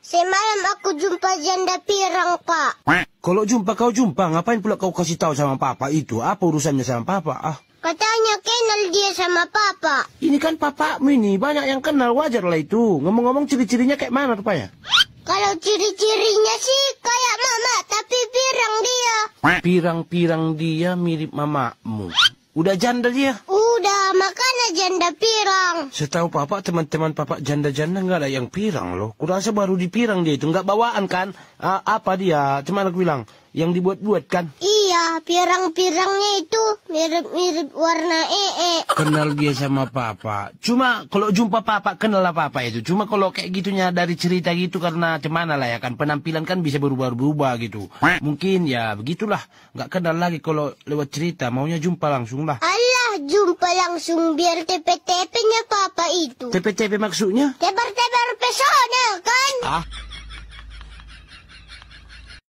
Semalam aku jumpa janda pirang, Pak. Kalau jumpa kau jumpa, ngapain pula kau kasih tahu sama papa itu? Apa urusannya sama papa? Katanya kenal dia sama Papa. Ini kan papamu ini, banyak yang kenal, wajar lah itu. Ngomong-ngomong ciri-cirinya kayak mana rupanya? Kalau ciri-cirinya sih kayak mama, tapi pirang dia. Pirang-pirang dia mirip mamamu. Udah janda dia? Udah, makanya janda pirang. Setahu papa, teman-teman papa janda-janda nggak ada yang pirang loh. Kurasa baru dipirang dia itu, nggak bawaan kan? Apa dia? Cuman aku bilang, yang dibuat-buat kan? Iya, pirang-pirangnya itu mirip-mirip warna Kenal dia sama papa. Cuma kalau jumpa papa, kenal lah papa itu. Cuma kalau kayak gitunya dari cerita gitu karena cemana lah ya kan. Penampilan kan bisa berubah-ubah gitu. Mungkin ya begitulah. Nggak kenal lagi kalau lewat cerita. Maunya jumpa langsung lah. Alah, jumpa langsung biar TP-TP-nya Papa itu. TP-TP maksudnya? Tebar-tebar pesona kan?